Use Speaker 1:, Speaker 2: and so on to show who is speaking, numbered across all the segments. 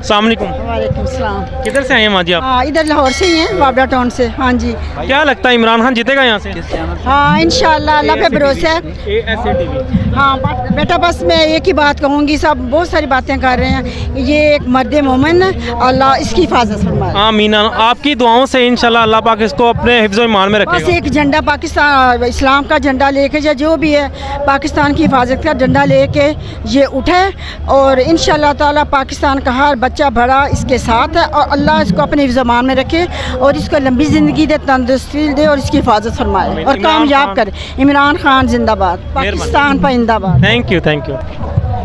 Speaker 1: अस्सलाम वालेकुम।
Speaker 2: वालेकुम सलाम।
Speaker 1: किधर से आए हैं माँ जी आप?
Speaker 2: हाँ, इधर लाहौर से ही हैं, बाबरा टाउन से। हाँ जी।
Speaker 1: क्या लगता है इमरान खान जीतेगा यहाँ से?
Speaker 2: हाँ, इंशाल्लाह अल्लाह पे भरोसा है। हाँ बेटा, बस मैं एक ही बात कहूँगी, सब बहुत सारी बातें कर रहे हैं, ये एक मर्द मोमिन है, अल्लाह इसकी हिफाजत फरमाए।
Speaker 1: आमीन। आपकी दुआओं से इंशाल्लाह अल्लाह पाक इसको अपने हिफ्ज़ ईमान में
Speaker 2: बस
Speaker 1: रखेगा।
Speaker 2: एक झंडा पाकिस्तान इस्लाम का झंडा लेके, या जो भी है पाकिस्तान की हिफाजत का झंडा लेके ये उठे, और इंशाल्लाह ताला पाकिस्तान का हर बच्चा बड़ा इसके साथ है, और अल्लाह इसको अपने हिफ्ज़ ईमान में रखे और इसको लंबी ज़िंदगी दे, तंदुरुस्ती दे, और इसकी हिफाजत फरमाए और कामयाब करे। इमरान खान जिंदाबाद, पाकिस्तान पाइंदाबाद।
Speaker 1: Thank you, thank you.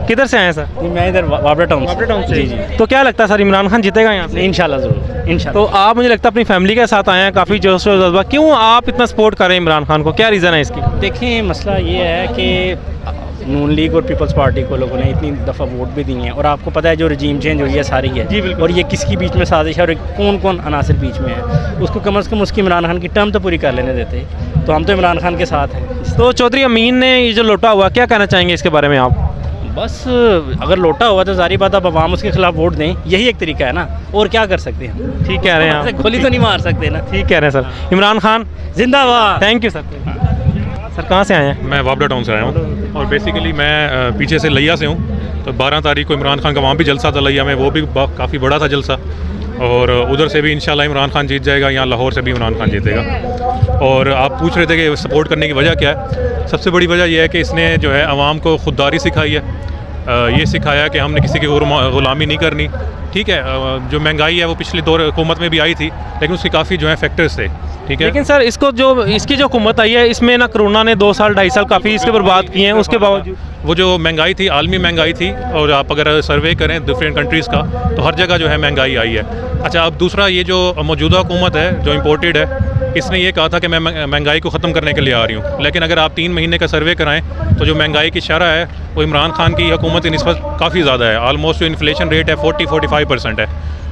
Speaker 1: किधर से आए सर?
Speaker 3: मैं इधर बाबरा टाउन से।
Speaker 1: जी जी। तो क्या लगता है सर, इमरान खान जीतेगा यहाँ से?
Speaker 3: इंशाल्लाह ज़रूर, इंशाल्लाह।
Speaker 1: तो आप, मुझे लगता है अपनी फैमिली के साथ आए हैं, काफ़ी जोश और जज्बा। क्यों आप इतना सपोर्ट कर रहे हैं इमरान खान को, क्या रीज़न है इसकी?
Speaker 3: देखें, मसला ये है कि नून लीग और पीपल्स पार्टी को लोगों ने इतनी दफ़ा वोट भी दिए हैं, और आपको पता है जो रजीम चेंज हुई है सारी है
Speaker 1: जी बिल्कुल।
Speaker 3: और ये किसकी बीच में साजिश है और कौन कौन अनासर बीच में है, उसको कम से कम उसकी इमरान खान की टर्म तो पूरी कर लेने देते। तो हम तो इमरान खान के साथ हैं।
Speaker 1: तो चौधरी अमीन ने ये जो लौटा हुआ, क्या कहना चाहेंगे इसके बारे में आप?
Speaker 3: बस अगर लौटा हुआ तो जारी बात, अब आवाम उसके खिलाफ वोट दें, यही एक तरीका है ना, और क्या कर सकते हैं हम?
Speaker 1: ठीक कह रहे हैं आप।
Speaker 3: गोली तो नहीं मार सकते ना।
Speaker 1: ठीक कह रहे हैं सर। इमरान खान
Speaker 3: जिंदाबाद।
Speaker 1: Thank you sir. सर कहाँ से आए हैं?
Speaker 4: मैं बाबरा टाउन से आया हूँ, और बेसिकली मैं पीछे से लिया से हूँ। तो 12 तारीख को इमरान खान का वहाँ भी जलसा था लिया में, वो भी काफ़ी बड़ा था जलसा, और उधर से भी इंशाल्लाह इमरान खान जीत जाएगा। यहाँ लाहौर से भी इमरान खान जीतेगा। और आप पूछ रहे थे कि सपोर्ट करने की वजह क्या है? सबसे बड़ी वजह यह है कि इसने जो है आवाम को खुददारी सिखाई है, ये सिखाया कि हमने किसी की ग़ुलामी नहीं करनी। ठीक है, जो महंगाई है वो पिछले दौर हुकूमत में भी आई थी, लेकिन उसके काफ़ी जो है फैक्टर्स थे। ठीक है,
Speaker 1: लेकिन सर इसको जो इसकी जो हुकूमत आई है, इसमें ना कोरोना ने 2 साल 2.5 साल काफ़ी इसके बर्बाद किए हैं, उसके बावजूद
Speaker 4: वो जो महंगाई थी, आलमी महंगाई थी, और आप अगर सर्वे करें डिफरेंट कंट्रीज़ का, तो हर जगह जो है महंगाई आई है। अच्छा, अब दूसरा, ये जो मौजूदा हुकूमत है जो इम्पोर्टेड है, इसने ये कहा था कि मैं महंगाई को ख़त्म करने के लिए आ रही हूँ, लेकिन अगर आप 3 महीने का सर्वे कराएं तो जो महंगाई की शरह है वो इमरान खान की हुकूमत की निस्बत काफ़ी ज़्यादा है। ऑलमोस्ट जो इन्फ्लेशन रेट है 40-45% है।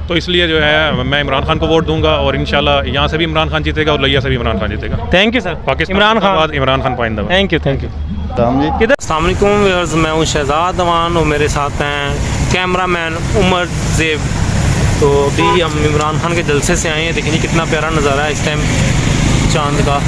Speaker 4: तो इसलिए जो है मैं इमरान खान को वोट दूंगा, और इंशाल्लाह यहाँ से भी इमरान खान जीतेगा और लिया से भी इमरान खान जीतेगा।
Speaker 1: Thank you sir.
Speaker 4: Pakistan
Speaker 1: Imran Khan,
Speaker 4: बाद इमरान खान पाइंदा।
Speaker 1: Thank you, thank you. किधर? अस्सलाम वालेकुम व्यूअर्स, मैं हूँ शहजाद अमान और मेरे साथ हैं कैमरामैन उमर ज़ेब। तो अभी हम इमरान खान के जलसे से आए हैं। देखिए कितना प्यारा नज़ारा है इस टाइम चांद का।